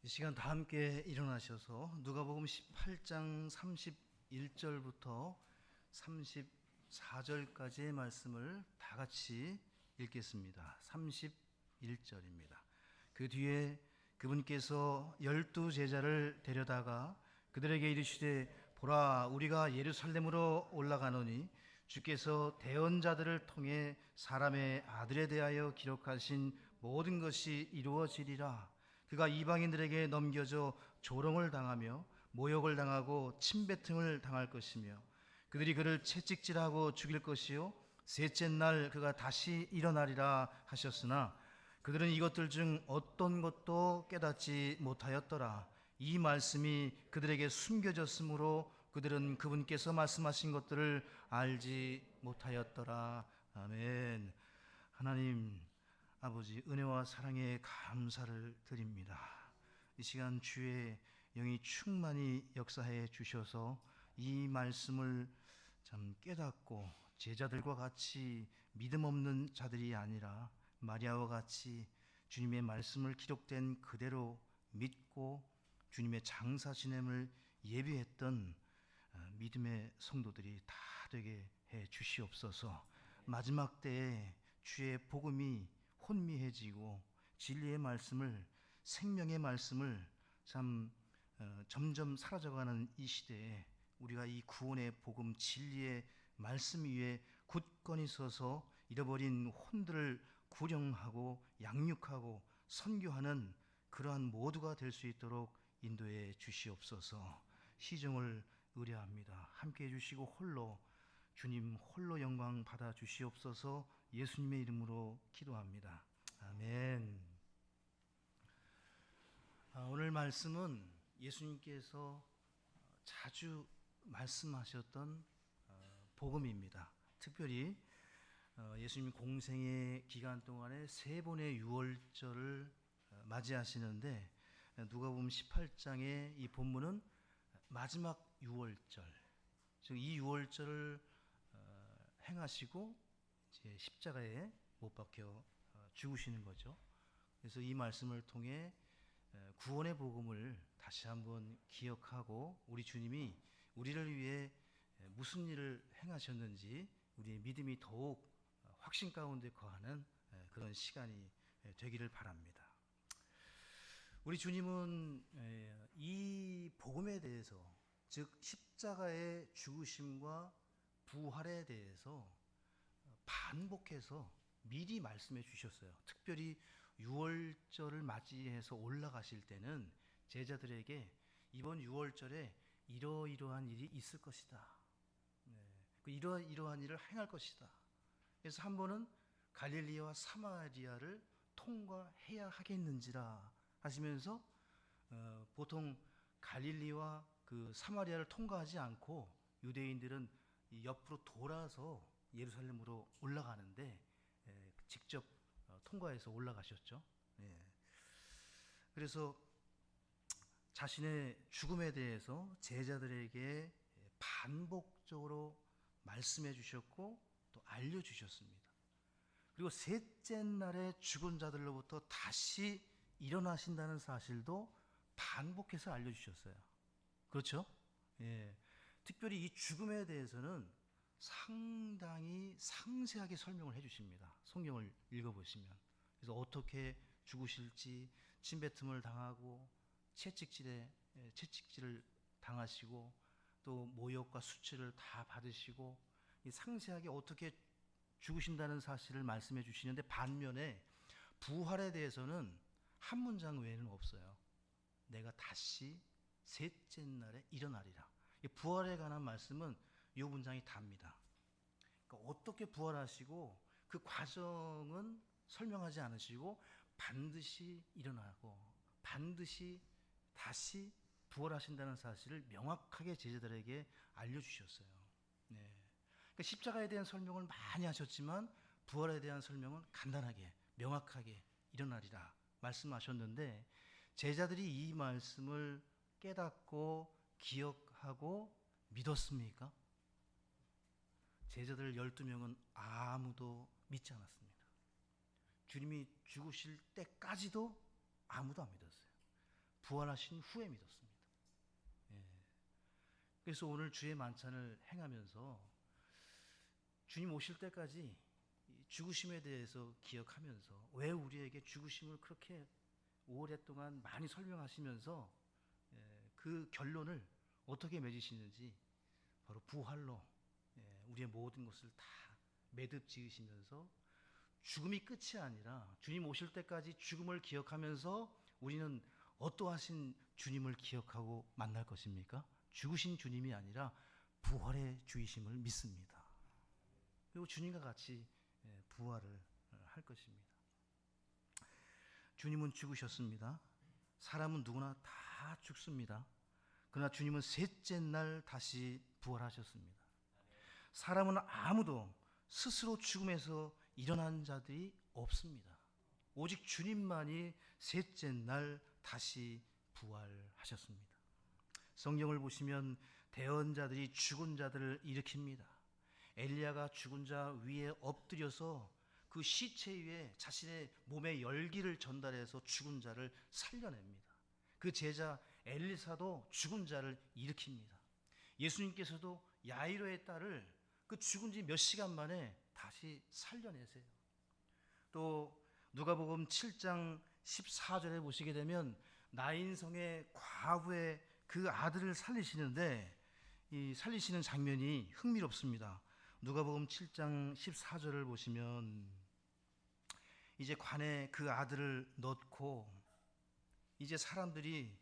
이 시간 다 함께 일어나셔서 누가복음 18장 31절부터 34절까지의 말씀을 다 같이 읽겠습니다. 31절입니다. 그 뒤에 그분께서 12 제자를 데려다가 그들에게 이르시되 보라, 우리가 예루살렘으로 올라가노니 주께서 대언자들을 통해 사람의 아들에 대하여 기록하신 모든 것이 이루어지리라. 그가 이방인들에게 넘겨져 조롱을 당하며 모욕을 당하고 침뱉음을 당할 것이며 그들이 그를 채찍질하고 죽일 것이요 셋째 날 그가 다시 일어나리라 하셨으나 그들은 이것들 중 어떤 것도 깨닫지 못하였더라. 이 말씀이 그들에게 숨겨졌으므로 그들은 그분께서 말씀하신 것들을 알지 못하였더라. 아멘. 하나님 아버지, 은혜와 사랑에 감사를 드립니다. 이 시간 주의 영이 충만히 역사해 주셔서 이 말씀을 참 깨닫고 제자들과 같이 믿음 없는 자들이 아니라 마리아와 같이 주님의 말씀을 기록된 그대로 믿고 주님의 장사 지냄을 예비했던 믿음의 성도들이 다 되게 해 주시옵소서. 마지막 때에 주의 복음이 혼미해지고 진리의 말씀을, 생명의 말씀을 점점 사라져가는 이 시대에 우리가 이 구원의 복음, 진리의 말씀 위에 굳건히 서서 잃어버린 혼들을 구령하고 양육하고 선교하는 그러한 모두가 될 수 있도록 인도해 주시옵소서. 시종을 의뢰합니다. 함께해 주시고 주님 홀로 영광 받아 주시옵소서. 예수님의 이름으로 기도합니다. 아멘. 오늘 말씀은 예수님께서 자주 말씀하셨던 복음입니다. 특별히 예수님 공생의 기간 동안에 세 번의 유월절을 맞이하시는데 누가복음 18장의 이 본문은 마지막 유월절, 즉 이 유월절을 행하시고 이제 십자가에 못 박혀 죽으시는 거죠. 그래서 이 말씀을 통해 구원의 복음을 다시 한번 기억하고 우리 주님이 우리를 위해 무슨 일을 행하셨는지 우리의 믿음이 더욱 확신 가운데 거하는 그런 시간이 되기를 바랍니다. 우리 주님은 이 복음에 대해서, 즉 십자가의 죽으심과 부활에 대해서 반복해서 미리 말씀해 주셨어요. 특별히 유월절을 맞이해서 올라가실 때는 제자들에게 이번 유월절에 이러이러한 일이 있을 것이다. 이러이러한 일을 행할 것이다. 그래서 한 번은 갈릴리와 사마리아를 통과해야 하겠는지라 하시면서 보통 갈릴리와 그 사마리아를 통과하지 않고 유대인들은 옆으로 돌아서 예루살렘으로 올라가는데 직접 통과해서 올라가셨죠. 그래서 자신의 죽음에 대해서 제자들에게 반복적으로 말씀해 주셨고 또 알려주셨습니다. 그리고 셋째 날에 죽은 자들로부터 다시 일어나신다는 사실도 반복해서 알려주셨어요. 그렇죠? 특별히 이 죽음에 대해서는 상당히 상세하게 설명을 해주십니다. 성경을 읽어보시면. 그래서 어떻게 죽으실지, 침뱉음을 당하고 채찍질을 당하시고 또 모욕과 수치를 다 받으시고 상세하게 어떻게 죽으신다는 사실을 말씀해 주시는데, 반면에 부활에 대해서는 한 문장 외에는 없어요. 내가 다시 셋째 날에 일어나리라. 부활에 관한 말씀은 이 문장이 답니다. 그러니까 어떻게 부활하시고 그 과정은 설명하지 않으시고 반드시 일어나고 반드시 다시 부활하신다는 사실을 명확하게 제자들에게 알려주셨어요. 그러니까 십자가에 대한 설명을 많이 하셨지만 부활에 대한 설명은 간단하게 명확하게 일어나리라 말씀하셨는데, 제자들이 이 말씀을 깨닫고 기억하고 믿었습니까? 제자들 12명은 아무도 믿지 않았습니다. 주님이 죽으실 때까지도 아무도 안 믿었어요. 부활하신 후에 믿었습니다. 예. 그래서 오늘 주의 만찬을 행하면서 주님 오실 때까지 죽으심에 대해서 기억하면서 왜 우리에게 죽으심을 그렇게 오랫동안 많이 설명하시면서 그 결론을 어떻게 맺으시는지 바로 부활로 우리의 모든 것을 다 매듭 지으시면서 죽음이 끝이 아니라 주님 오실 때까지 죽음을 기억하면서 우리는 어떠하신 주님을 기억하고 만날 것입니까? 죽으신 주님이 아니라 부활의 주이심을 믿습니다. 그리고 주님과 같이 부활을 할 것입니다. 주님은 죽으셨습니다. 사람은 누구나 다 죽습니다. 그러나 주님은 셋째 날 다시 부활하셨습니다. 사람은 아무도 스스로 죽음에서 일어난 자들이 없습니다. 오직 주님만이 셋째 날 다시 부활하셨습니다. 성경을 보시면 대언자들이 죽은 자들을 일으킵니다. 엘리야가 죽은 자 위에 엎드려서 그 시체 위에 자신의 몸의 열기를 전달해서 죽은 자를 살려냅니다. 그 제자 엘리사도 죽은 자를 일으킵니다. 예수님께서도 야이로의 딸을 그 죽은 지 몇 시간 만에 다시 살려내세요. 또 누가복음 7장 14절에 보시게 되면 나인성의 과부의 그 아들을 살리시는데 이 살리시는 장면이 흥미롭습니다. 누가복음 7장 14절을 보시면 이제 관에 그 아들을 넣고 이제 사람들이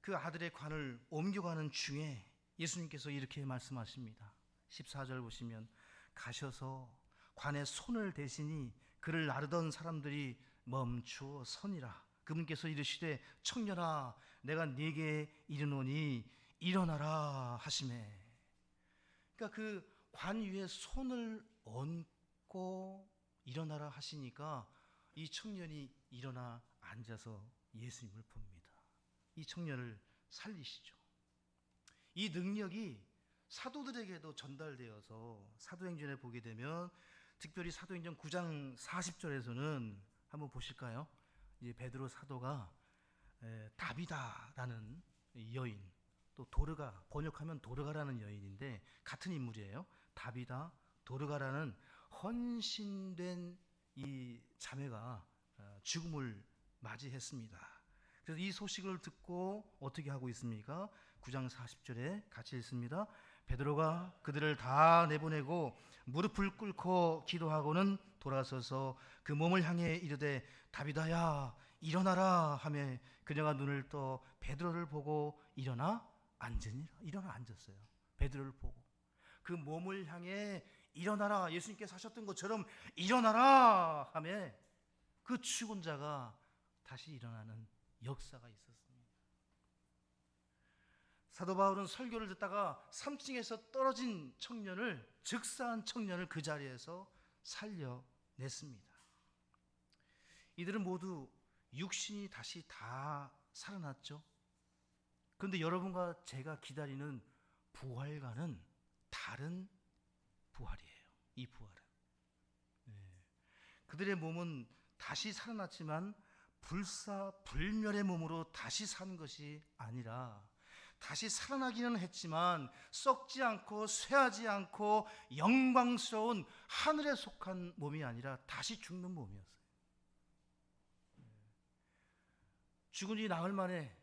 그 아들의 관을 옮겨가는 중에 예수님께서 이렇게 말씀하십니다. 14절 보시면 가셔서 관에 손을 대시니 그를 나르던 사람들이 멈추어 서니라. 그분께서 이르시되 청년아 내가 네게 이르노니 일어나라 하시매. 그러니까 그 관 위에 손을 얹고 일어나라 하시니까 이 청년이 일어나 앉아서 예수님을 봅니다. 이 청년을 살리시죠. 이 능력이 사도들에게도 전달되어서 사도행전에 보게 되면 특별히 사도행전 9장 40절에서는 한번 보실까요? 이제 베드로 사도가 다비다라는 여인, 또 도르가, 번역하면 도르가라는 여인인데 같은 인물이에요. 다비다, 도르가라는 헌신된 이 자매가 죽음을 맞이했습니다. 그래서 이 소식을 듣고 어떻게 하고 있습니까? 9장 40절에 같이 읽습니다. 베드로가 그들을 다 내보내고 무릎을 꿇고 기도하고는 돌아서서 그 몸을 향해 이르되 다비다야 일어나라 하며 그녀가 눈을 떠 베드로를 보고 일어나 앉으니라. 일어나 앉았어요. 베드로를 보고 그 몸을 향해 일어나라, 예수님께서 하셨던 것처럼 일어나라 하며 그 죽은 자가 다시 일어나는 역사가 있었습니다. 사도 바울은 설교를 듣다가 3층에서 떨어진 청년을, 즉사한 청년을 그 자리에서 살려냈습니다. 이들은 모두 육신이 다시 다 살아났죠. 그런데 여러분과 제가 기다리는 부활과는 다른 부활이에요. 이 부활은 그들의 몸은 다시 살아났지만 불사불멸의 몸으로 다시 산 것이 아니라 다시 살아나기는 했지만 썩지 않고 쇠하지 않고 영광스러운 하늘에 속한 몸이 아니라 다시 죽는 몸이었어요. 죽은 지 나흘 만에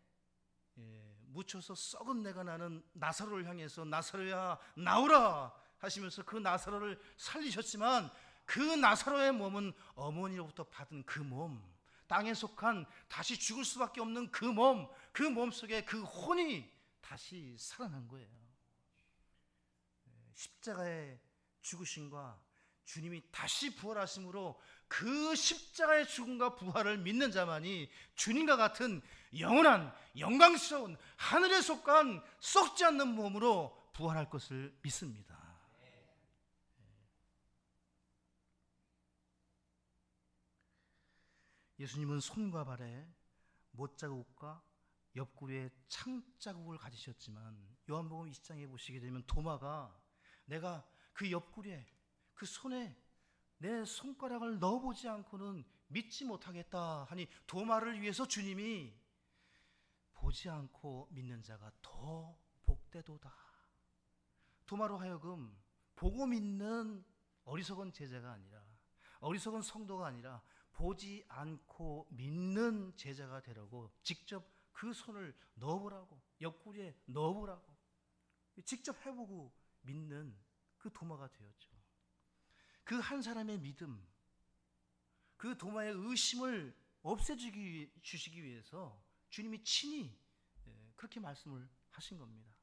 묻혀서 썩은 내가 나는 나사로를 향해서 나사로야 나오라 하시면서 그 나사로를 살리셨지만 그 나사로의 몸은 어머니로부터 받은 그 몸, 땅에 속한 다시 죽을 수밖에 없는 그 몸 속에 그 혼이 다시 살아난 거예요. 십자가의 죽으심과 주님이 다시 부활하심으로 그 십자가의 죽음과 부활을 믿는 자만이 주님과 같은 영원한 영광스러운 하늘에 속한 썩지 않는 몸으로 부활할 것을 믿습니다. 예수님은 손과 발에 못자국과 옆구리에 창자국을 가지셨지만 요한복음 20장에 보시게 되면 도마가 내가 그 옆구리에 그 손에 내 손가락을 넣어보지 않고는 믿지 못하겠다 하니 도마를 위해서 주님이 보지 않고 믿는 자가 더 복되도다. 도마로 하여금 보고 믿는 어리석은 제자가 아니라, 어리석은 성도가 아니라 보지 않고 믿는 제자가 되라고 직접 그 손을 넣어보라고, 옆구리에 넣어보라고 직접 해보고 믿는 그 도마가 되었죠. 그 한 사람의 믿음, 그 도마의 의심을 없애주시기 위해서 주님이 친히 그렇게 말씀을 하신 겁니다.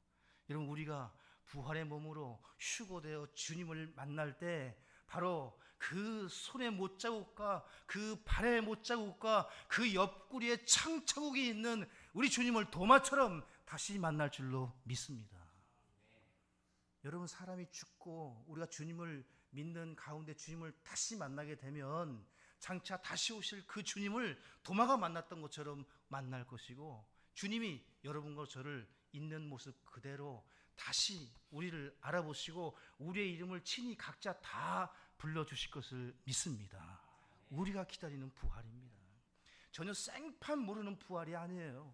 여러분, 우리가 부활의 몸으로 휴거되어 주님을 만날 때 바로 그 손의 못자국과 그 발의 못자국과 그 옆구리에 창자국이 있는 우리 주님을 도마처럼 다시 만날 줄로 믿습니다. 여러분, 사람이 죽고 우리가 주님을 믿는 가운데 주님을 다시 만나게 되면 장차 다시 오실 그 주님을 도마가 만났던 것처럼 만날 것이고, 주님이 여러분과 저를 있는 모습 그대로 다시 우리를 알아보시고 우리의 이름을 친히 각자 다 불러주실 것을 믿습니다. 우리가 기다리는 부활입니다. 전혀 생판 모르는 부활이 아니에요.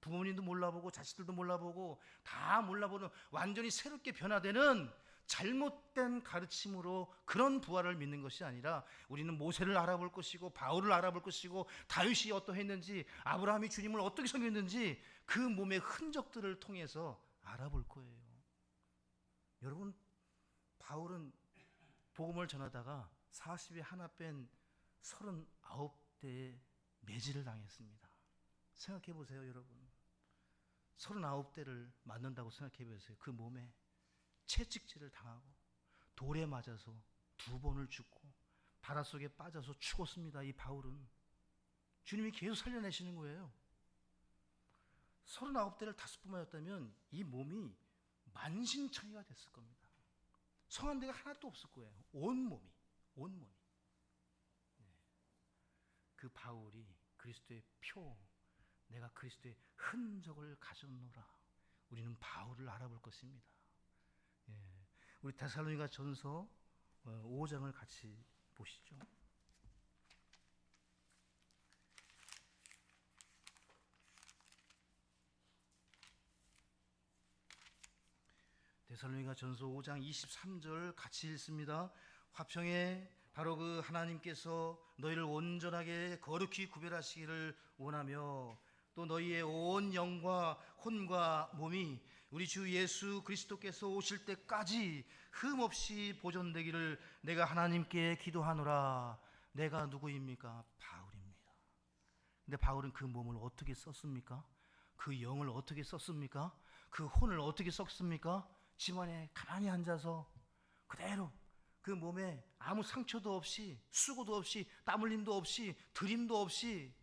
부모님도 몰라보고 자식들도 몰라보고 다 몰라보는 완전히 새롭게 변화되는 잘못된 가르침으로 그런 부활을 믿는 것이 아니라, 우리는 모세를 알아볼 것이고 바울을 알아볼 것이고 다윗이 어떠했는지, 아브라함이 주님을 어떻게 섬겼는지 그 몸의 흔적들을 통해서 알아볼 거예요. 여러분, 바울은 복음을 전하다가 40에 하나 뺀 39대의 매질을 당했습니다. 생각해 보세요, 여러분. 39대를 맞는다고 생각해 보세요. 그 몸에 채찍질을 당하고 돌에 맞아서 2번을 죽고 바닷속에 빠져서 죽었습니다. 이 바울은 주님이 계속 살려내시는 거예요. 39대를 5번 맞았다면 이 몸이 만신창이가 됐을 겁니다. 성한 데가 하나도 없을 거예요. 온몸이. 그 바울이 그리스도의 표, 내가 그리스도의 흔적을 가졌노라. 우리는 바울을 알아볼 것입니다. 우리 데살로니가 전서 5장을 같이 보시죠. 데살로니가 전서 5장 23절 같이 읽습니다. 화평에 바로 그 하나님께서 너희를 온전하게 거룩히 구별하시기를 원하며, 또 너희의 온 영과 혼과 몸이 우리 주 예수 그리스도께서 오실 때까지 흠없이 보존되기를 내가 하나님께 기도하노라. 내가 누구입니까? 바울입니다. 근데 바울은 그 몸을 어떻게 썼습니까? 그 영을 어떻게 썼습니까? 그 혼을 어떻게 썼습니까? 집안에 가만히 앉아서 그대로 그 몸에 아무 상처도 없이, 수고도 없이, 땀 흘림도 없이, 드림도 없이,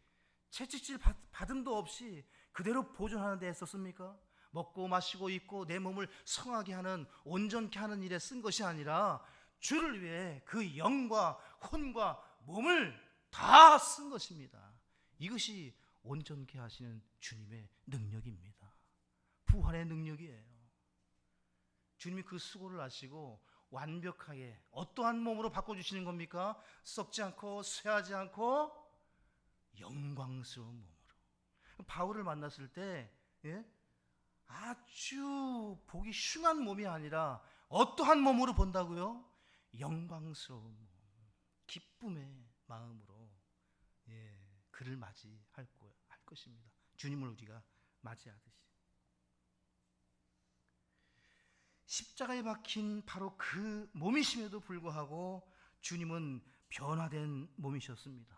채찍질 받음도 없이 그대로 보존하는 데 썼습니까? 먹고 마시고 입고 내 몸을 성하게 하는, 온전케 하는 일에 쓴 것이 아니라 주를 위해 그 영과 혼과 몸을 다 쓴 것입니다. 이것이 온전케 하시는 주님의 능력입니다. 부활의 능력이에요. 주님이 그 수고를 하시고 완벽하게 어떠한 몸으로 바꿔주시는 겁니까? 썩지 않고 쇠하지 않고 영광스러운 몸으로. 바울을 만났을 때 아주 보기 흉한 몸이 아니라 어떠한 몸으로 본다고요? 영광스러운 몸, 기쁨의 마음으로 그를 맞이할 것입니다. 주님을 우리가 맞이하듯이. 십자가에 박힌 바로 그 몸이심에도 불구하고 주님은 변화된 몸이셨습니다.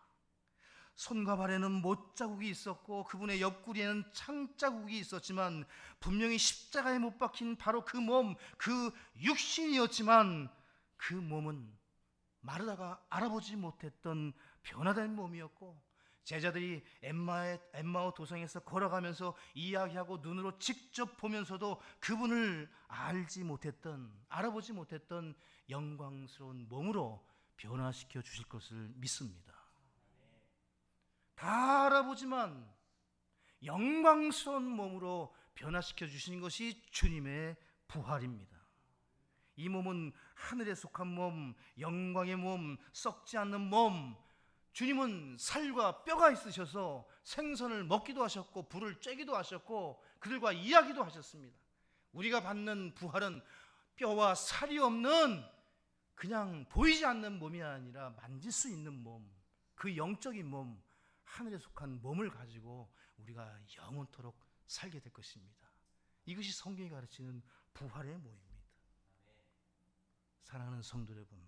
손과 발에는 못자국이 있었고 그분의 옆구리에는 창자국이 있었지만, 분명히 십자가에 못 박힌 바로 그 몸, 그 육신이었지만 그 몸은 마르다가 알아보지 못했던 변화된 몸이었고, 제자들이 엠마오 도상에서 걸어가면서 이야기하고 눈으로 직접 보면서도 그분을 알아보지 못했던 영광스러운 몸으로 변화시켜 주실 것을 믿습니다. 다 알아보지만 영광스러운 몸으로 변화시켜 주시는 것이 주님의 부활입니다. 이 몸은 하늘에 속한 몸, 영광의 몸, 썩지 않는 몸, 주님은 살과 뼈가 있으셔서 생선을 먹기도 하셨고 불을 쬐기도 하셨고 그들과 이야기도 하셨습니다. 우리가 받는 부활은 뼈와 살이 없는 그냥 보이지 않는 몸이 아니라 만질 수 있는 몸, 그 영적인 몸, 하늘에 속한 몸을 가지고 우리가 영원토록 살게 될 것입니다. 이것이 성경이 가르치는 부활의 모입니다. 사랑하는 성도 여러분,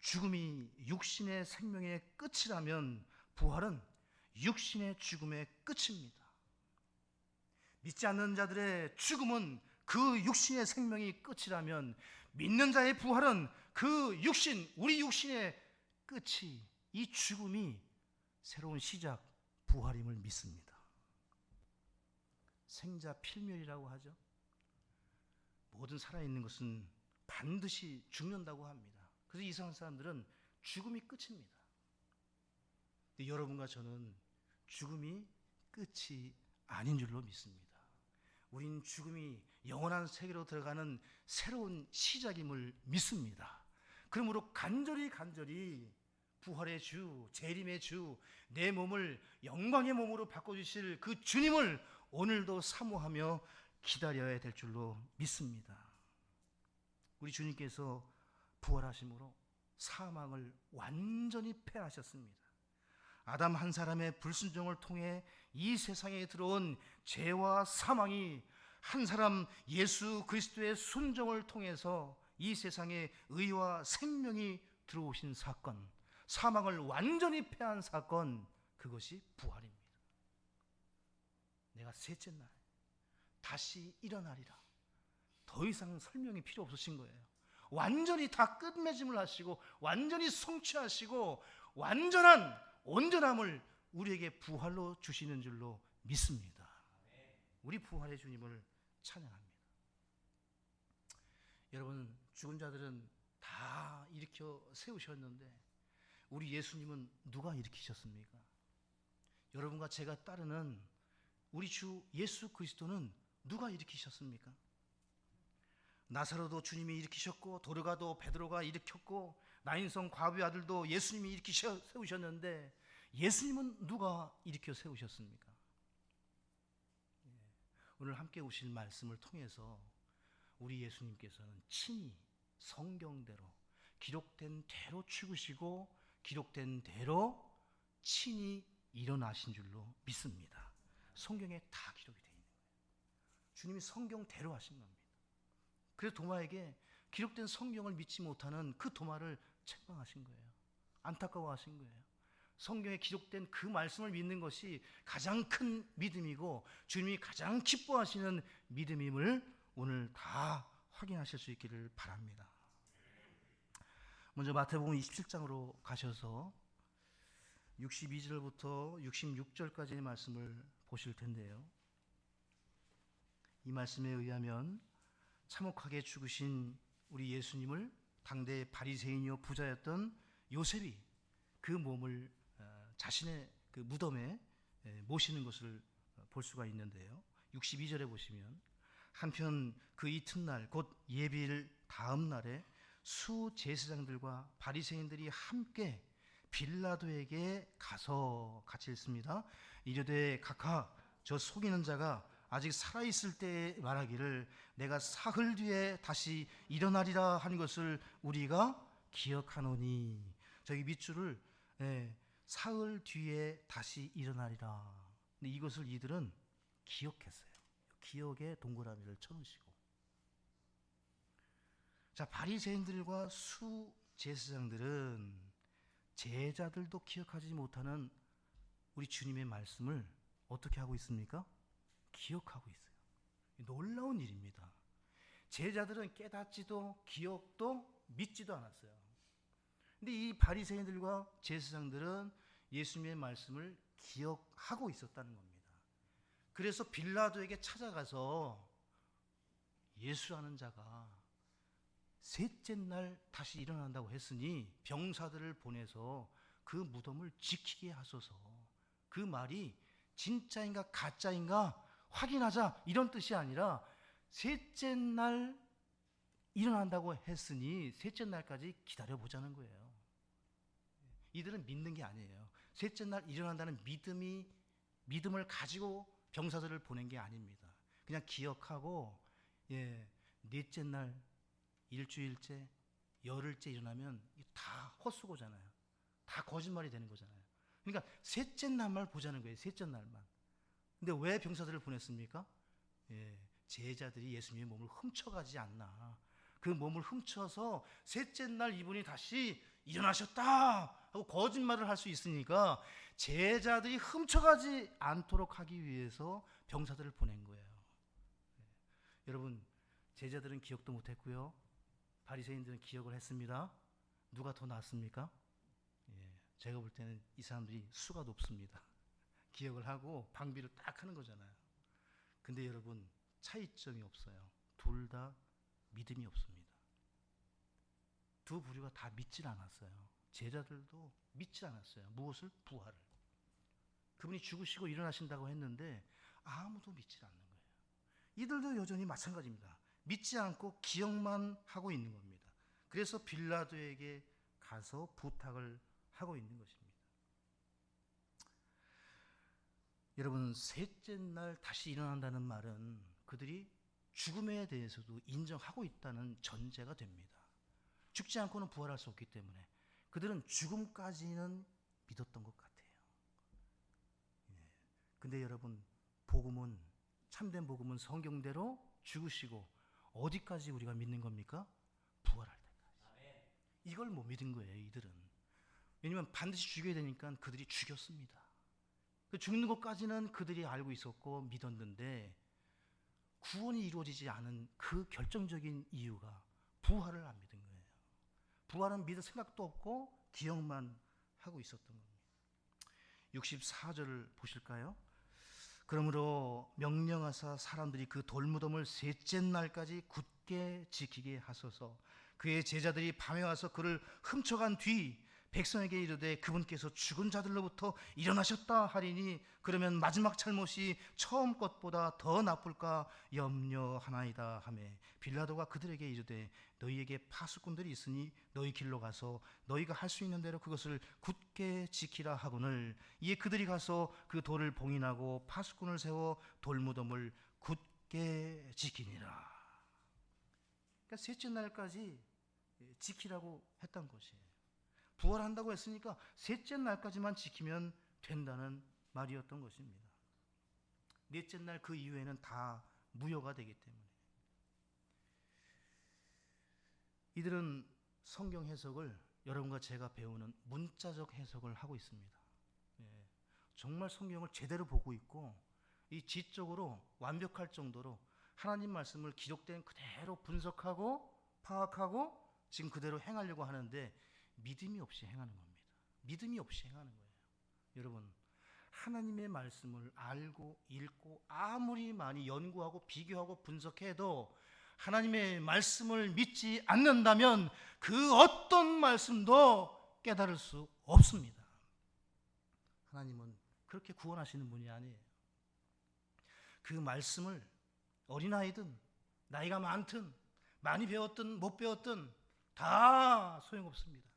죽음이 육신의 생명의 끝이라면 부활은 육신의 죽음의 끝입니다. 믿지 않는 자들의 죽음은 그 육신의 생명이 끝이라면 믿는 자의 부활은 그 육신, 우리 육신의 끝이, 이 죽음이 새로운 시작, 부활임을 믿습니다. 생자 필멸이라고 하죠. 모든 살아있는 것은 반드시 죽는다고 합니다. 그래서 이상한 사람들은 죽음이 끝입니다. 근데 여러분과 저는 죽음이 끝이 아닌 줄로 믿습니다. 우린 죽음이 영원한 세계로 들어가는 새로운 시작임을 믿습니다. 그러므로 간절히 부활의 주, 재림의 주, 내 몸을 영광의 몸으로 바꿔주실 그 주님을 오늘도 사모하며 기다려야 될 줄로 믿습니다. 우리 주님께서 부활하심으로 사망을 완전히 패하셨습니다. 아담 한 사람의 불순종을 통해 이 세상에 들어온 죄와 사망이 한 사람 예수 그리스도의 순종을 통해서 이 세상에 의와 생명이 들어오신 사건, 사망을 완전히 패한 사건, 그것이 부활입니다. 내가 셋째 날 다시 일어나리라. 더 이상 설명이 필요 없으신 거예요. 완전히 다 끝맺음을 하시고 완전히 성취하시고 완전한 온전함을 우리에게 부활로 주시는 줄로 믿습니다. 우리 부활의 주님을 찬양합니다. 여러분, 죽은 자들은 다 일으켜 세우셨는데 우리 예수님은 누가 일으키셨습니까? 여러분과 제가 따르는 우리 주 예수 그리스도는 누가 일으키셨습니까? 나사로도 주님이 일으키셨고 도르가도 베드로가 일으켰고 나인성 과부의 아들도 예수님이 일으키셔 세우셨는데 예수님은 누가 일으켜 세우셨습니까? 오늘 함께 오실 말씀을 통해서 우리 예수님께서는 친히 성경대로 기록된 대로 죽으시고 기록된 대로 친히 일어나신 줄로 믿습니다. 성경에 다 기록이 되어 있는 거예요. 주님이 성경대로 하신 겁니다. 그래서 도마에게 기록된 성경을 믿지 못하는 그 도마를 책망하신 거예요. 안타까워하신 거예요. 성경에 기록된 그 말씀을 믿는 것이 가장 큰 믿음이고 주님이 가장 기뻐하시는 믿음임을 오늘 다 확인하실 수 있기를 바랍니다. 먼저 마태복음 27장으로 가셔서 62절부터 66절까지의 말씀을 보실 텐데요. 이 말씀에 의하면 참혹하게 죽으신 우리 예수님을 당대 바리새인이요 부자였던 요셉이 그 몸을 자신의 그 무덤에 모시는 것을 볼 수가 있는데요. 62절에 보시면 한편 그 이튿날 곧 예비일 다음 날에 수제사장들과 바리새인들이 함께 빌라도에게 가서 같이 읽습니다. 이르되 각하 저 속이는 자가 아직 살아있을 때에 말하기를 내가 사흘 뒤에 다시 일어나리라 하는 것을 우리가 기억하노니. 저기 밑줄을 사흘 뒤에 다시 일어나리라. 근데 이것을 이들은 기억했어요. 기억에 동그라미를 쳐놓으시고. 자, 바리새인들과 수제사장들은 제자들도 기억하지 못하는 우리 주님의 말씀을 어떻게 하고 있습니까? 기억하고 있어요. 놀라운 일입니다. 제자들은 깨닫지도 기억도 믿지도 않았어요. 근데 이 바리새인들과 제사장들은 예수님의 말씀을 기억하고 있었다는 겁니다. 그래서 빌라도에게 찾아가서 예수라는 자가 셋째 날 다시 일어난다고 했으니 병사들을 보내서 그 무덤을 지키게 하소서. 그 말이 진짜인가 가짜인가 확인하자 이런 뜻이 아니라 셋째 날 일어난다고 했으니 셋째 날까지 기다려보자는 거예요. 이들은 믿는 게 아니에요. 셋째 날 일어난다는 믿음을 가지고 병사들을 보낸 게 아닙니다. 그냥 기억하고, 넷째 날, 일주일째, 열흘째 일어나면 다 헛수고잖아요. 다 거짓말이 되는 거잖아요. 그러니까 셋째 날만 보자는 거예요. 셋째 날만. 근데 왜 병사들을 보냈습니까? 제자들이 예수님의 몸을 훔쳐가지 않나. 그 몸을 훔쳐서 셋째 날 이분이 다시 일어나셨다 하고 거짓말을 할 수 있으니까 제자들이 훔쳐가지 않도록 하기 위해서 병사들을 보낸 거예요. 여러분, 제자들은 기억도 못했고요, 바리새인들은 기억을 했습니다. 누가 더 낫습니까? 제가 볼 때는 이 사람들이 수가 높습니다. 기억을 하고 방비를 딱 하는 거잖아요. 근데 여러분, 차이점이 없어요. 둘 다 믿음이 없습니다. 두 부류가 다 믿질 않았어요. 제자들도 믿질 않았어요. 무엇을? 부활을. 그분이 죽으시고 일어나신다고 했는데 아무도 믿질 않는 거예요. 이들도 여전히 마찬가지입니다. 믿지 않고 기억만 하고 있는 겁니다. 그래서 빌라도에게 가서 부탁을 하고 있는 것입니다. 여러분, 셋째 날 다시 일어난다는 말은 그들이 죽음에 대해서도 인정하고 있다는 전제가 됩니다. 죽지 않고는 부활할 수 없기 때문에 그들은 죽음까지는 믿었던 것 같아요. 근데 여러분, 복음은, 참된 복음은 성경대로 죽으시고 어디까지 우리가 믿는 겁니까? 부활할 때까지. 이걸 못 믿은 거예요, 이들은. 왜냐하면 반드시 죽여야 되니까 그들이 죽였습니다. 죽는 것까지는 그들이 알고 있었고 믿었는데 구원이 이루어지지 않은 그 결정적인 이유가 부활을 안 믿은 거예요. 부활은 믿을 생각도 없고 기억만 하고 있었던 겁니다. 64절을 보실까요? 그러므로 명령하사 사람들이 그 돌무덤을 셋째 날까지 굳게 지키게 하소서. 그의 제자들이 밤에 와서 그를 훔쳐간 뒤 백성에게 이르되 그분께서 죽은 자들로부터 일어나셨다 하리니 그러면 마지막 잘못이 처음 것보다 더 나쁠까 염려하나이다 하매 빌라도가 그들에게 이르되 너희에게 파수꾼들이 있으니 너희 길로 가서 너희가 할 수 있는 대로 그것을 굳게 지키라 하거늘 이에 그들이 가서 그 돌을 봉인하고 파수꾼을 세워 돌무덤을 굳게 지키니라. 그러니까 셋째 날까지 지키라고 했던 것이에요. 부활한다고 했으니까 셋째 날까지만 지키면 된다는 말이었던 것입니다. 넷째 날 그 이후에는 다 무효가 되기 때문에. 이들은 성경 해석을 여러분과 제가 배우는 문자적 해석을 하고 있습니다. 정말 성경을 제대로 보고 있고 이 지적으로 완벽할 정도로 하나님 말씀을 기록된 그대로 분석하고 파악하고 지금 그대로 행하려고 하는데 믿음이 없이 행하는 겁니다. 믿음이 없이 행하는 거예요. 여러분, 하나님의 말씀을 알고 읽고 아무리 많이 연구하고 비교하고 분석해도 하나님의 말씀을 믿지 않는다면 그 어떤 말씀도 깨달을 수 없습니다. 하나님은 그렇게 구원하시는 분이 아니에요. 그 말씀을 어린아이든 나이가 많든 많이 배웠든 못 배웠든 다 소용없습니다.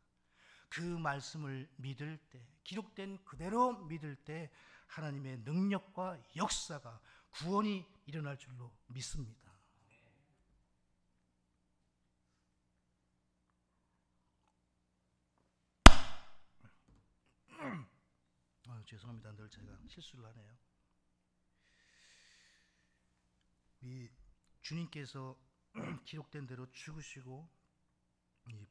그 말씀을 믿을 때, 기록된 그대로 믿을 때 하나님의 능력과 역사가, 구원이 일어날 줄로 믿습니다. 죄송합니다. 늘 제가 실수를 하네요. 이 주님께서 기록된 대로 죽으시고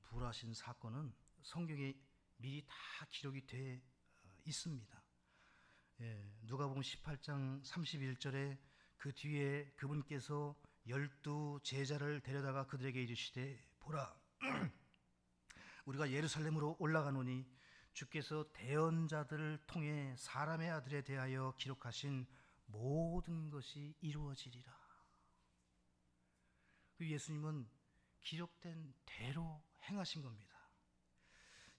부활하신 사건은 성경에 미리 다 기록이 돼 있습니다. 누가복음 18장 31절에 그 뒤에 그분께서 12 제자를 데려다가 그들에게 이르시되 보라 우리가 예루살렘으로 올라가노니 주께서 대언자들을 통해 사람의 아들에 대하여 기록하신 모든 것이 이루어지리라. 그 예수님은 기록된 대로 행하신 겁니다.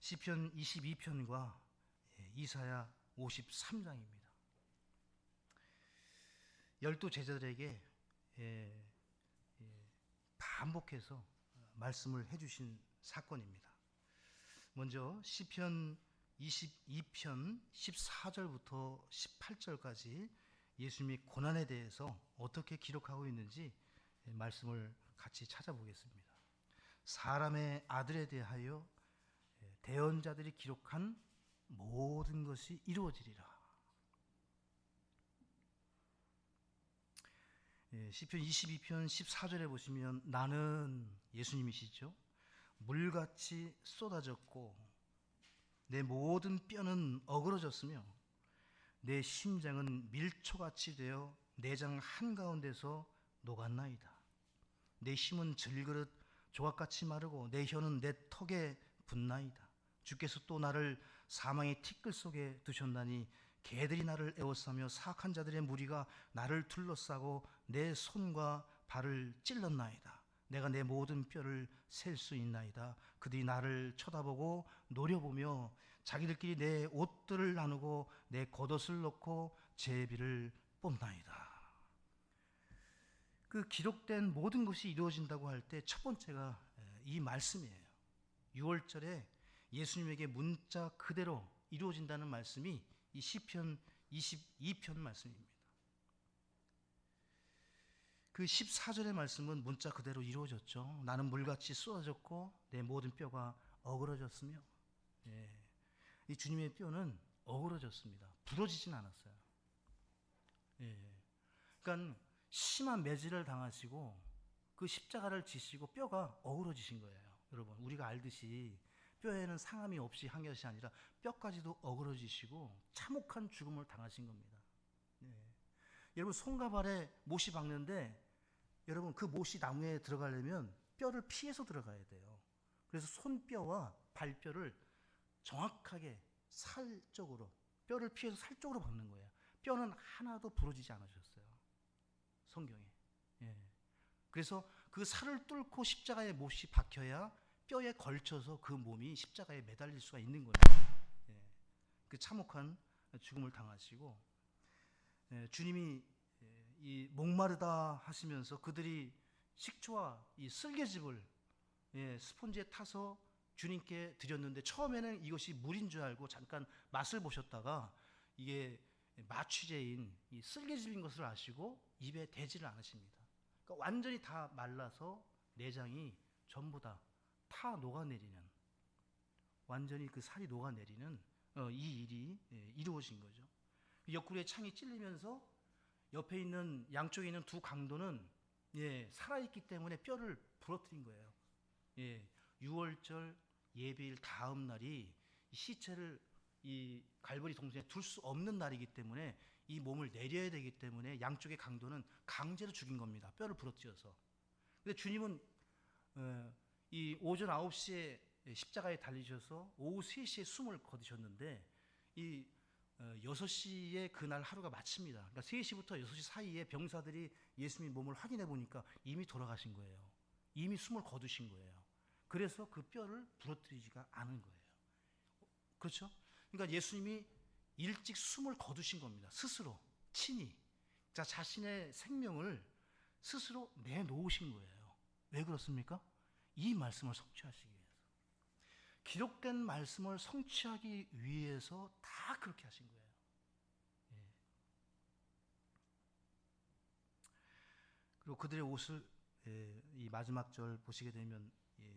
시편 22편과 이사야 53장입니다. 12 제자들에게 반복해서 말씀을 해주신 사건입니다. 먼저 시편 22편 14절부터 18절까지 예수님의 고난에 대해서 어떻게 기록하고 있는지 말씀을 같이 찾아보겠습니다. 사람의 아들에 대하여 대언자들이 기록한 모든 것이 이루어지리라. 시편 22편 14절에 보시면 나는, 예수님이시죠, 물같이 쏟아졌고 내 모든 뼈는 어그러졌으며 내 심장은 밀초같이 되어 내장 한가운데서 녹았나이다. 내 힘은 질그릇 조각같이 마르고 내 혀는 내 턱에 붙나이다. 주께서 또 나를 사망의 티끌 속에 두셨나니 개들이 나를 에워싸며 사악한 자들의 무리가 나를 둘러싸고 내 손과 발을 찔렀나이다. 내가 내 모든 뼈를 셀 수 있나이다. 그들이 나를 쳐다보고 노려보며 자기들끼리 내 옷들을 나누고 내 겉옷을 놓고 제비를 뽑나이다. 그 기록된 모든 것이 이루어진다고 할 때 첫 번째가 이 말씀이에요. 6월절에 예수님에게 문자 그대로 이루어진다는 말씀이 이 시편 22편 말씀입니다. 그 14절의 말씀은 문자 그대로 이루어졌죠. 나는 물같이 쏟아졌고 내 모든 뼈가 어그러졌으며, 이 주님의 뼈는 어그러졌습니다. 부러지진 않았어요. 그러니까 심한 매질을 당하시고 그 십자가를 지시고 뼈가 어그러지신 거예요. 여러분, 우리가 알듯이 뼈에는 상함이 없이 한 것이 아니라 뼈까지도 어그러지시고 참혹한 죽음을 당하신 겁니다. 여러분, 손과 발에 못이 박는데 여러분, 그 못이 나무에 들어가려면 뼈를 피해서 들어가야 돼요. 그래서 손뼈와 발뼈를 정확하게 살 쪽으로, 뼈를 피해서 살 쪽으로 박는 거예요. 뼈는 하나도 부러지지 않으셨어요, 성경에. 그래서 그 살을 뚫고 십자가에 못이 박혀야 뼈에 걸쳐서 그 몸이 십자가에 매달릴 수가 있는 거예요. 그 참혹한 죽음을 당하시고, 주님이 이 목마르다 하시면서 그들이 식초와 이 쓸개즙을 스폰지에 타서 주님께 드렸는데 처음에는 이것이 물인 줄 알고 잠깐 맛을 보셨다가 이게 마취제인 이 쓸개즙인 것을 아시고 입에 대지를 않으십니다. 그러니까 완전히 다 말라서 내장이 전부 다 녹아내리는, 완전히 그 살이 녹아내리는 이 일이 이루어진 거죠. 옆구리에 창이 찔리면서 옆에 있는, 양쪽에 있는 두 강도는 살아있기 때문에 뼈를 부러뜨린 거예요. 6월절 예배일 다음 날이 시체를 이 갈보리 동산에 둘 수 없는 날이기 때문에 이 몸을 내려야 되기 때문에 양쪽의 강도는 강제로 죽인 겁니다. 뼈를 부러뜨려서. 근데 주님은 이 오전 9시에 십자가에 달리셔서 오후 3시에 숨을 거두셨는데 이 6시에 그날 하루가 마칩니다. 그러니까 3시부터 6시 사이에 병사들이 예수님 몸을 확인해 보니까 이미 돌아가신 거예요. 이미 숨을 거두신 거예요. 그래서 그 뼈를 부러뜨리지가 않은 거예요. 그렇죠? 그러니까 예수님이 일찍 숨을 거두신 겁니다. 스스로, 친히. 자신의 생명을 스스로 내놓으신 거예요. 왜 그렇습니까? 이 말씀을 성취하시기 위해서. 기록된 말씀을 성취하기 위해서 다 그렇게 하신 거예요. 그리고 그들의 옷을, 이 마지막 절 보시게 되면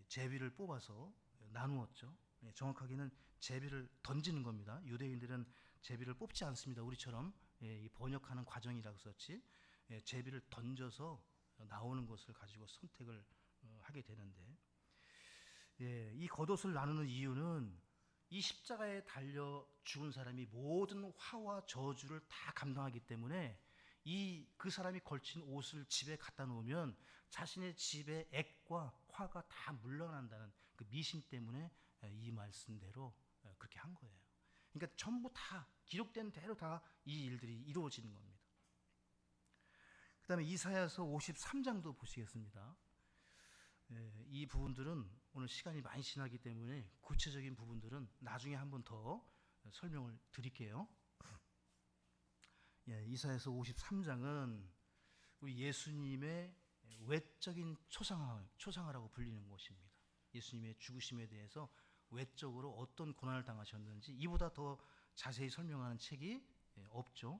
제비를 뽑아서 나누었죠. 정확하게는 제비를 던지는 겁니다. 유대인들은 제비를 뽑지 않습니다. 우리처럼 이 번역하는 과정이라고 썼지, 제비를 던져서 나오는 것을 가지고 선택을 하게 되는데, 이 겉옷을 나누는 이유는 이 십자가에 달려 죽은 사람이 모든 화와 저주를 다 감당하기 때문에 그 사람이 걸친 옷을 집에 갖다 놓으면 자신의 집에 액과 화가 다 물러난다는 그 미신 때문에 이 말씀대로 그렇게 한 거예요. 그러니까 전부 다 기록된 대로 다 이 일들이 이루어지는 겁니다. 그 다음에 이사야서 53장도 보시겠습니다. 이 부분들은 오늘 시간이 많이 지나기 때문에 구체적인 부분들은 나중에 한 번 더 설명을 드릴게요. 이사야서 53장은 우리 예수님의 외적인 초상화라고 불리는 것입니다. 예수님의 죽으심에 대해서 외적으로 어떤 고난을 당하셨는지 이보다 더 자세히 설명하는 책이 없죠.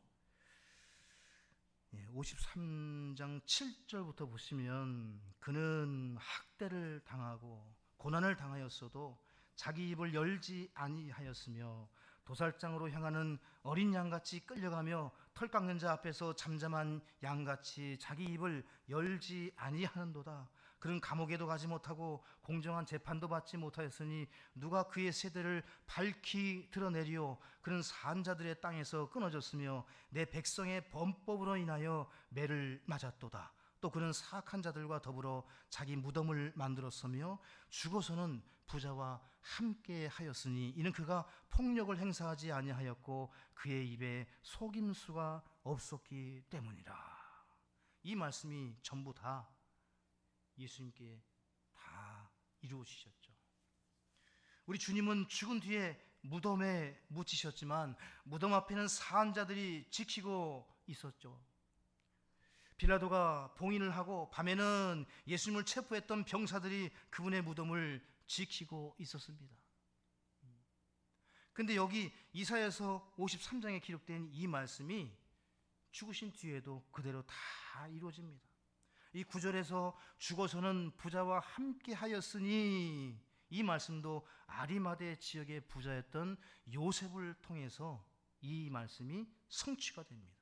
53장 7절부터 보시면 그는 학대를 당하고 고난을 당하였어도 자기 입을 열지 아니하였으며 도살장으로 향하는 어린 양같이 끌려가며 털 깎는 자 앞에서 잠잠한 양같이 자기 입을 열지 아니하는도다. 그는 감옥에도 가지 못하고 공정한 재판도 받지 못하였으니 누가 그의 세대를 밝히 드러내리오. 그는 산자들의 땅에서 끊어졌으며 내 백성의 범법으로 인하여 매를 맞았도다. 또 그는 사악한 자들과 더불어 자기 무덤을 만들었으며 죽어서는 부자와 함께 하였으니 이는 그가 폭력을 행사하지 아니하였고 그의 입에 속임수가 없었기 때문이라. 이 말씀이 전부 다 예수님께 다 이루어지셨죠. 우리 주님은 죽은 뒤에 무덤에 묻히셨지만 무덤 앞에는 사한자들이 지키고 있었죠. 빌라도가 봉인을 하고 밤에는 예수님을 체포했던 병사들이 그분의 무덤을 지키고 있었습니다. 근데 여기 이사야서 53장에 기록된 이 말씀이 죽으신 뒤에도 그대로 다 이루어집니다. 이 9절에서 죽어서는 부자와 함께 하였으니 이 말씀도 아리마대 지역의 부자였던 요셉을 통해서 이 말씀이 성취가 됩니다.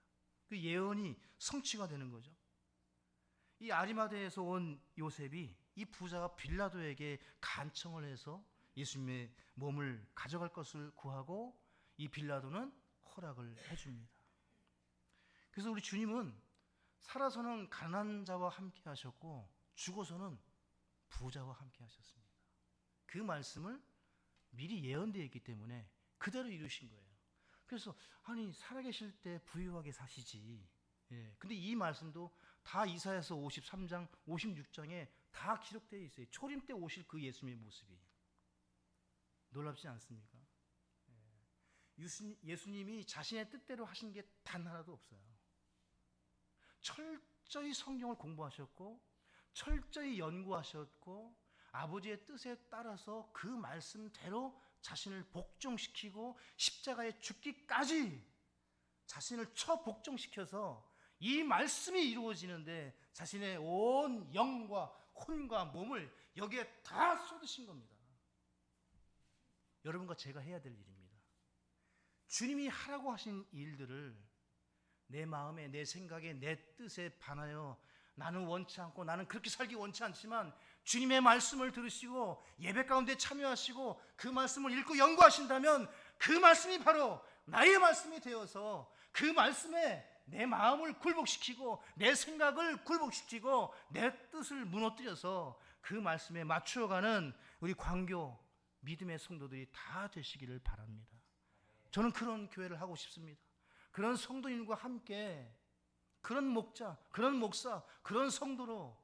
그 예언이 성취가 되는 거죠. 이 아리마대에서 온 요셉이 이 부자가 빌라도에게 간청을 해서 예수님의 몸을 가져갈 것을 구하고 이 빌라도는 허락을 해줍니다. 그래서 우리 주님은 살아서는 가난한 자와 함께 하셨고 죽어서는 부자와 함께 하셨습니다. 그 말씀을 미리 예언되어 있기 때문에 그대로 이루신 거예요. 그래서 아니 살아계실 때 부유하게 사시지. 근데 이 말씀도 다 이사야서 53장, 56장에 다 기록되어 있어요. 초림 때 오실 그 예수님의 모습이. 놀랍지 않습니까? 예수님이 자신의 뜻대로 하신 게 단 하나도 없어요. 철저히 성경을 공부하셨고 철저히 연구하셨고 아버지의 뜻에 따라서 그 말씀대로 자신을 복종시키고 십자가에 죽기까지 자신을 처복종시켜서 이 말씀이 이루어지는데 자신의 온 영과 혼과 몸을 여기에 다 쏟으신 겁니다. 여러분과 제가 해야 될 일입니다. 주님이 하라고 하신 일들을 내 마음에, 내 생각에, 내 뜻에 반하여 나는 원치 않고 나는 그렇게 살기 원치 않지만 주님의 말씀을 들으시고 예배 가운데 참여하시고 그 말씀을 읽고 연구하신다면 그 말씀이 바로 나의 말씀이 되어서 그 말씀에 내 마음을 굴복시키고 내 생각을 굴복시키고 내 뜻을 무너뜨려서 그 말씀에 맞추어가는 우리 광교 믿음의 성도들이 다 되시기를 바랍니다. 저는 그런 교회를 하고 싶습니다. 그런 성도님과 함께 그런 목자, 그런 목사, 그런 성도로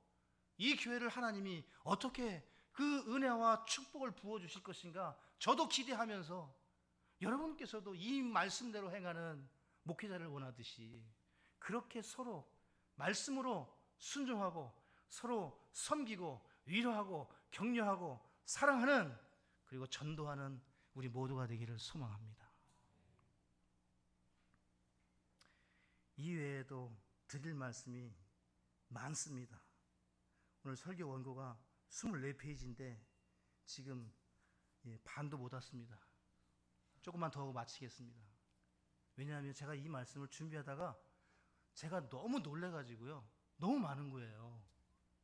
이 교회를 하나님이 어떻게 그 은혜와 축복을 부어주실 것인가 저도 기대하면서 여러분께서도 이 말씀대로 행하는 목회자를 원하듯이 그렇게 서로 말씀으로 순종하고 서로 섬기고 위로하고 격려하고 사랑하는 그리고 전도하는 우리 모두가 되기를 소망합니다. 이외에도 드릴 말씀이 많습니다. 오늘 설교 원고가 24페이지인데 지금 반도 못 왔습니다. 조금만 더 마치겠습니다. 왜냐하면 제가 이 말씀을 준비하다가 제가 너무 놀래가지고요. 너무 많은 거예요.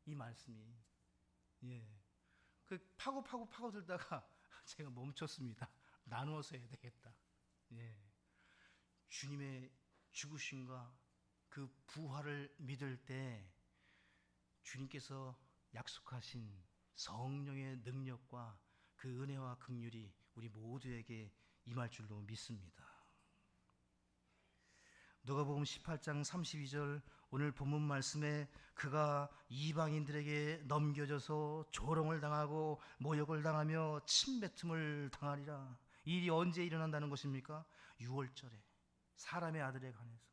이 말씀이. 그 파고 들다가 제가 멈췄습니다. 나누어서 해야 되겠다. 주님의 죽으심과 그 부활을 믿을 때 주님께서 약속하신 성령의 능력과 그 은혜와 긍휼이 우리 모두에게 임할 줄로 믿습니다. 누가복음 18장 32절 오늘 본문 말씀에 그가 이방인들에게 넘겨져서 조롱을 당하고 모욕을 당하며 침뱉음을 당하리라. 이 일이 언제 일어난다는 것입니까? 6월절에 사람의 아들에 관해서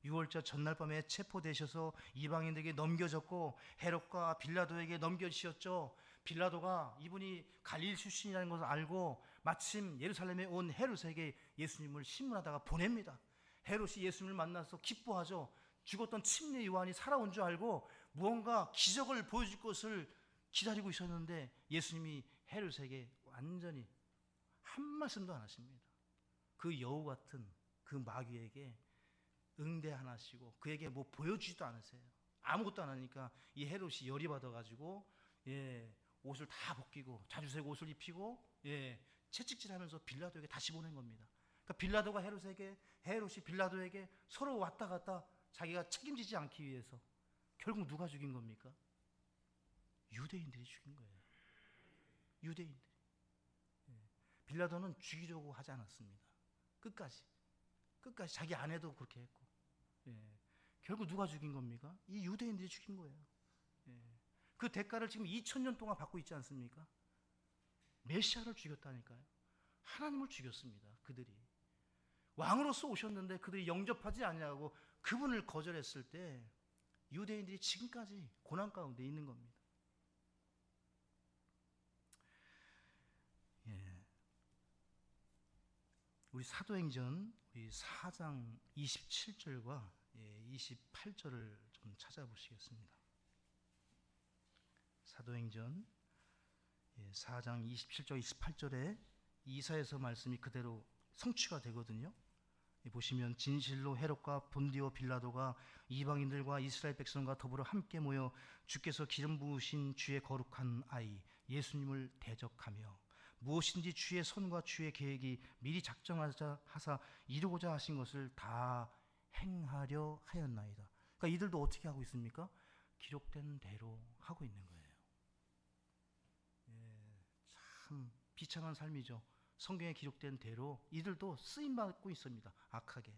6월절 전날 밤에 체포되셔서 이방인들에게 넘겨졌고 헤롯과 빌라도에게 넘겨지셨죠. 빌라도가 이분이 갈릴리 출신이라는 것을 알고 마침 예루살렘에 온 헤롯에게 예수님을 신문하다가 보냅니다. 헤롯이 예수님을 만나서 기뻐하죠. 죽었던 침례 요한이 살아온 줄 알고 무언가 기적을 보여줄 것을 기다리고 있었는데 예수님이 헤롯에게 완전히 한 말씀도 안 하십니다. 그 여우 같은 그 마귀에게 응대 안 하시고 그에게 뭐 보여주지도 않으세요. 아무것도 안 하니까 이 헤롯이 열이 받아가지고 옷을 다 벗기고 자주색 옷을 입히고 채찍질하면서 빌라도에게 다시 보낸 겁니다. 그러니까 빌라도가 헤롯에게, 헤롯이 빌라도에게 서로 왔다 갔다 자기가 책임지지 않기 위해서 결국 누가 죽인 겁니까? 유대인들이 죽인 거예요. 유대인들이. 빌라도는 죽이려고 하지 않았습니다. 끝까지 자기 아내도 그렇게 했고, 결국 누가 죽인 겁니까? 이 유대인들이 죽인 거예요. 그 대가를 지금 2000년 동안 받고 있지 않습니까? 메시아를 죽였다니까요. 하나님을 죽였습니다. 그들이 왕으로서 오셨는데 그들이 영접하지 않냐고 그분을 거절했을 때 유대인들이 지금까지 고난 가운데 있는 겁니다. 우리 사도행전 우리 4장 27절과 28절을 좀 찾아보시겠습니다. 사도행전 4장 27절 28절에 이사야서 말씀이 그대로 성취가 되거든요. 보시면 진실로 헤롯과 본디오 빌라도가 이방인들과 이스라엘 백성과 더불어 함께 모여 주께서 기름 부으신 주의 거룩한 아이 예수님을 대적하며 무엇인지 주의 손과 주의 계획이 미리 작정하사 이루고자 하신 것을 다 행하려 하였나이다. 그러니까 이들도 어떻게 하고 있습니까? 기록된 대로 하고 있는 거예요. 참 비참한 삶이죠. 성경에 기록된 대로 이들도 쓰임받고 있습니다. 악하게.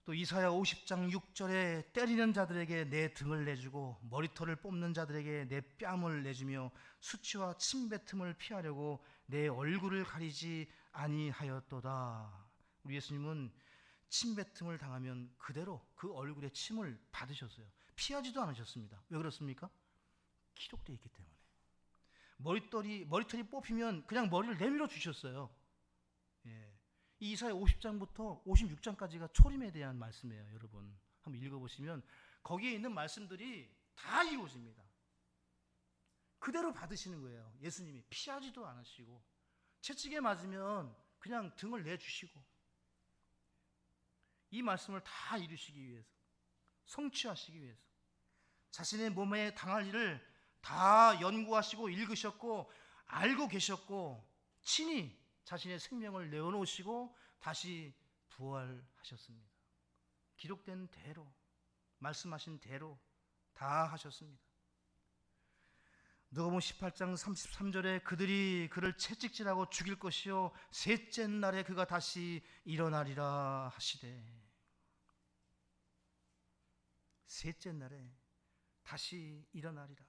또 이사야 50장 6절에 때리는 자들에게 내 등을 내주고 머리털을 뽑는 자들에게 내 뺨을 내주며 수치와 침뱉음을 피하려고 내 얼굴을 가리지 아니하였도다. 우리 예수님은 침뱉음을 당하면 그대로 그 얼굴에 침을 받으셨어요. 피하지도 않으셨습니다. 왜 그렇습니까? 기록되어 있기 때문에. 머리털이 뽑히면 그냥 머리를 내밀어 주셨어요. 이 이사야 50장부터 56장까지가 초림에 대한 말씀이에요. 여러분 한번 읽어보시면 거기에 있는 말씀들이 다 이루어집니다. 그대로 받으시는 거예요. 예수님이 피하지도 않으시고 채찍에 맞으면 그냥 등을 내주시고 이 말씀을 다 이루시기 위해서, 성취하시기 위해서 자신의 몸에 당할 일을 다 연구하시고 읽으셨고 알고 계셨고 친히 자신의 생명을 내어놓으시고 다시 부활하셨습니다. 기록된 대로, 말씀하신 대로 다 하셨습니다. 누가복음 18장 33절에 그들이 그를 채찍질하고 죽일 것이요 셋째 날에 그가 다시 일어나리라 하시되, 셋째 날에 다시 일어나리라.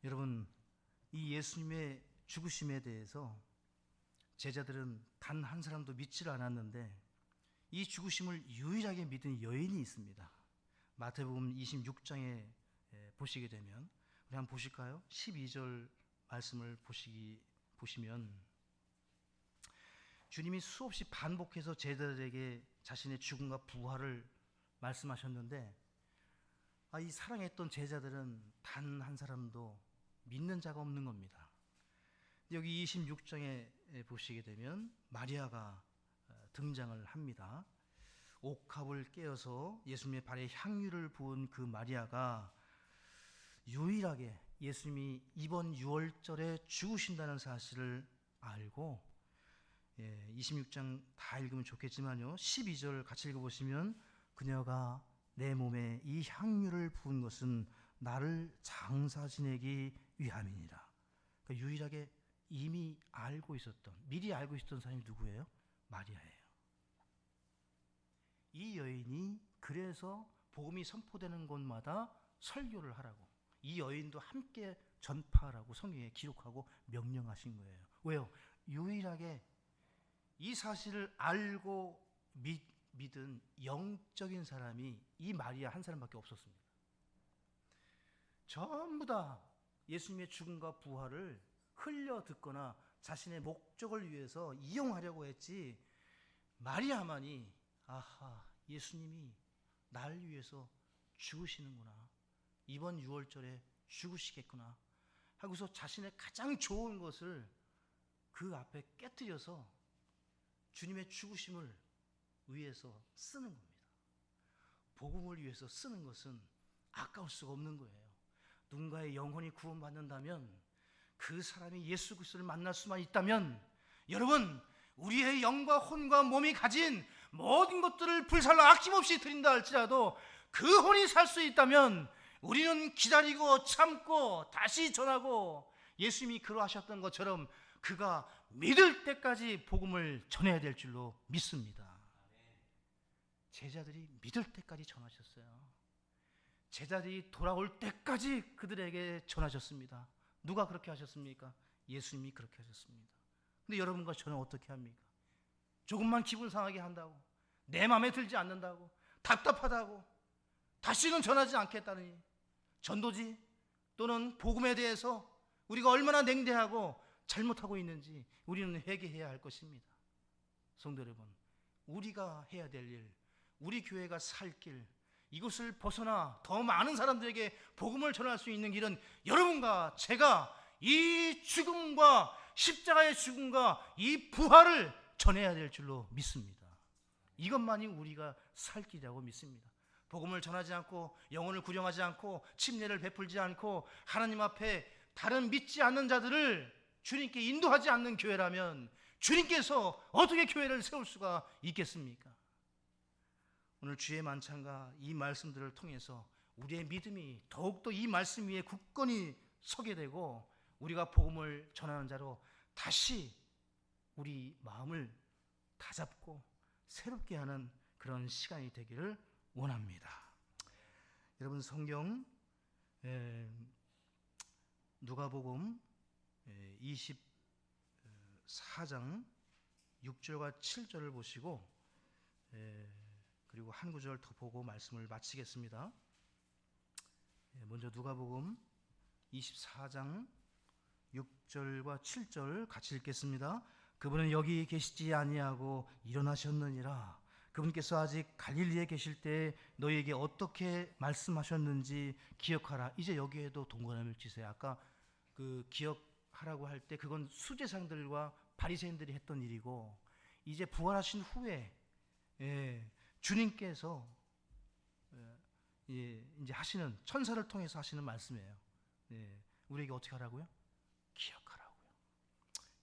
여러분, 이 예수님의 죽으심에 대해서 제자들은 단 한 사람도 믿지를 않았는데 이 죽으심을 유일하게 믿은 여인이 있습니다. 마태복음 26장에 보시게 되면 우리 한번 보실까요? 12절 말씀을 보시면 주님이 수없이 반복해서 제자들에게 자신의 죽음과 부활을 말씀하셨는데 이 사랑했던 제자들은 단 한 사람도 믿는 자가 없는 겁니다. 여기 26장에 보시게 되면 마리아가 등장을 합니다. 옥합을 깨어서 예수님의 발에 향유를 부은 그 마리아가 유일하게 예수님이 이번 6월절에 죽으신다는 사실을 알고 26장 다 읽으면 좋겠지만요 12절 같이 읽어보시면 그녀가 내 몸에 이 향유를 부은 것은 나를 장사 지내기 위함이니라. 그러니까 유일하게 이미 알고 있었던, 미리 알고 있었던 사람이 누구예요? 마리아예요. 이 여인이 그래서 복음이 선포되는 곳마다 설교를 하라고, 이 여인도 함께 전파하라고 성경에 기록하고 명령하신 거예요. 왜요? 유일하게 이 사실을 알고 믿은 영적인 사람이 이 마리아 한 사람밖에 없었습니다. 전부 다 예수님의 죽음과 부활을 흘려 듣거나 자신의 목적을 위해서 이용하려고 했지, 마리아만이 아하, 예수님이 날 위해서 죽으시는구나, 이번 6월절에 죽으시겠구나 하고서 자신의 가장 좋은 것을 그 앞에 깨뜨려서 주님의 죽으심을 위해서 쓰는 겁니다. 복음을 위해서 쓰는 것은 아까울 수가 없는 거예요. 누군가의 영혼이 구원받는다면, 그 사람이 예수 그리스도를 만날 수만 있다면, 여러분, 우리의 영과 혼과 몸이 가진 모든 것들을 불살로 아낌없이 드린다 할지라도 그 혼이 살 수 있다면 우리는 기다리고 참고 다시 전하고, 예수님이 그러하셨던 것처럼 그가 믿을 때까지 복음을 전해야 될 줄로 믿습니다. 제자들이 믿을 때까지 전하셨어요. 제자들이 돌아올 때까지 그들에게 전하셨습니다. 누가 그렇게 하셨습니까? 예수님이 그렇게 하셨습니다. 근데 여러분과 저는 어떻게 합니까? 조금만 기분 상하게 한다고, 내 마음에 들지 않는다고, 답답하다고, 다시는 전하지 않겠다니, 전도지 또는 복음에 대해서 우리가 얼마나 냉대하고 잘못하고 있는지 우리는 회개해야 할 것입니다. 성도 여러분, 우리가 해야 될 일, 우리 교회가 살 길, 이것을 벗어나 더 많은 사람들에게 복음을 전할 수 있는 길은 여러분과 제가 이 죽음과 십자가의 죽음과 이 부활을 전해야 될 줄로 믿습니다. 이것만이 우리가 살 길이라고 믿습니다. 복음을 전하지 않고, 영혼을 구령하지 않고, 침례를 베풀지 않고, 하나님 앞에 다른 믿지 않는 자들을 주님께 인도하지 않는 교회라면 주님께서 어떻게 교회를 세울 수가 있겠습니까? 오늘 주의 만찬과 이 말씀들을 통해서 우리의 믿음이 더욱더 이 말씀 위에 굳건히 서게 되고, 우리가 복음을 전하는 자로 다시 우리 마음을 다잡고 새롭게 하는 그런 시간이 되기를 원합니다. 여러분, 성경 누가복음 24장 6절과 7절을 보시고, 그리고 한 구절 더 보고 말씀을 마치겠습니다. 먼저 누가복음 24장 6절과 7절 같이 읽겠습니다. 그분은 여기 계시지 아니하고 일어나셨느니라. 그분께서 아직 갈릴리에 계실 때 너희에게 어떻게 말씀하셨는지 기억하라. 이제 여기에도 동그라미를 치세요. 아까 그 기억하라고 할 때 그건 수제사장들과 바리새인들이 했던 일이고, 이제 부활하신 후에 주님께서 이제 하시는, 천사를 통해서 하시는 말씀이에요. 우리에게 어떻게 하라고요? 기억하라고요.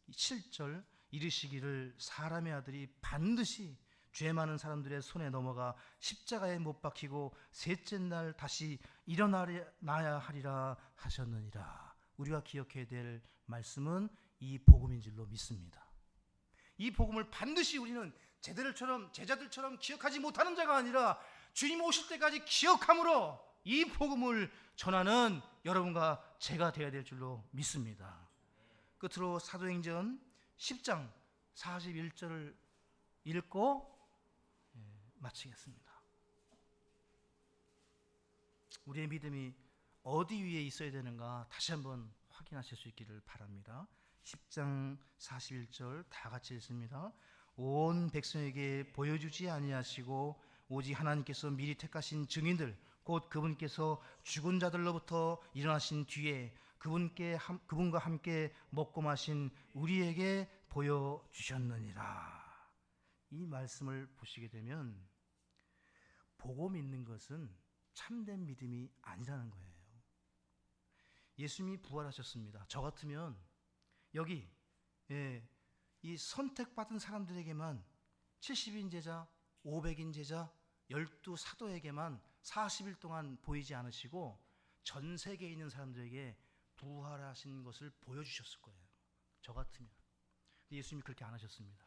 7절, 이르시기를 사람의 아들이 반드시 죄 많은 사람들의 손에 넘어가 십자가에 못 박히고 셋째 날 다시 일어나야 하리라 하셨느니라. 우리가 기억해야 될 말씀은 이 복음인 줄로 믿습니다. 이 복음을 반드시 우리는 제자들처럼 기억하지 못하는 자가 아니라 주님 오실 때까지 기억함으로 이 복음을 전하는 여러분과 제가 되어야 될 줄로 믿습니다. 끝으로 사도행전 10장 41절을 읽고 마치겠습니다. 우리의 믿음이 어디 위에 있어야 되는가 다시 한번 확인하실 수 있기를 바랍니다. 10장 41절 다 같이 읽습니다. 온 백성에게 보여주지 아니하시고 오직 하나님께서 미리 택하신 증인들 곧 그분께서 죽은 자들로부터 일어나신 뒤에 그분과 함께 먹고 마신 우리에게 보여주셨느니라. 이 말씀을 보시게 되면 보고 믿는 것은 참된 믿음이 아니라는 거예요. 예수님이 부활하셨습니다. 저 같으면 여기 이 선택받은 사람들에게만 70인 제자, 500인 제자, 12사도에게만 40일 동안 보이지 않으시고 전 세계에 있는 사람들에게 부활하신 것을 보여주셨을 거예요. 저 같으면. 예수님이 그렇게 안 하셨습니다.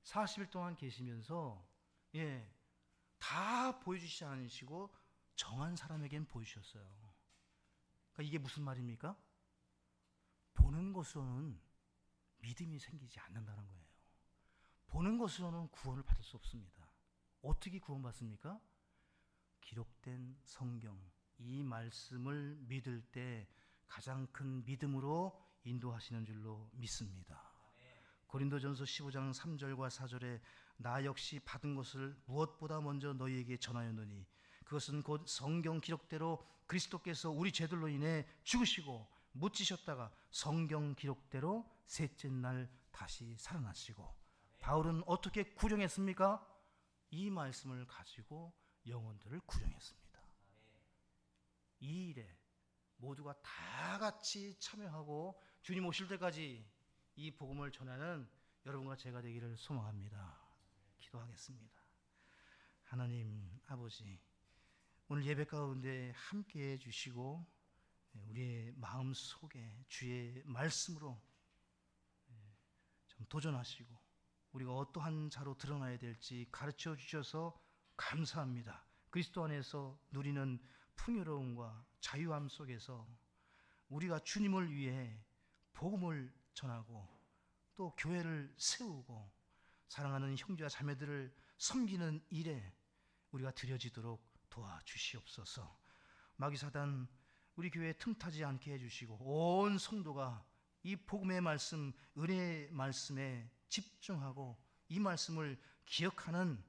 40일 동안 계시면서 다 보여주시지 않으시고 정한 사람에겐 보여주셨어요. 그러니까 이게 무슨 말입니까? 보는 것으로는 믿음이 생기지 않는다는 거예요. 보는 것으로는 구원을 받을 수 없습니다. 어떻게 구원받습니까? 기록된 성경, 이 말씀을 믿을 때 가장 큰 믿음으로 인도하시는 줄로 믿습니다. 고린도전서 15장 3절과 4절에 나 역시 받은 것을 무엇보다 먼저 너희에게 전하였노니 그것은 곧 성경 기록대로 그리스도께서 우리 죄들로 인해 죽으시고 묻히셨다가 성경 기록대로 셋째 날 다시 살아나시고, 바울은 어떻게 구령했습니까? 이 말씀을 가지고 영혼들을 구령했습니다. 이 일에 모두가 다 같이 참여하고 주님 오실 때까지 이 복음을 전하는 여러분과 제가 되기를 소망합니다. 기도하겠습니다. 하나님 아버지, 오늘 예배 가운데 함께해 주시고 우리의 마음 속에 주의 말씀으로 좀 도전하시고 우리가 어떠한 자로 드러나야 될지 가르쳐 주셔서 감사합니다. 그리스도 안에서 누리는 풍요로움과 자유함 속에서 우리가 주님을 위해 복음을 전하고 또 교회를 세우고 사랑하는 형제와 자매들을 섬기는 일에 우리가 드려지도록 도와주시옵소서. 마귀사단 우리 교회에 틈타지 않게 해주시고 온 성도가 이 복음의 말씀, 은혜의 말씀에 집중하고 이 말씀을 기억하는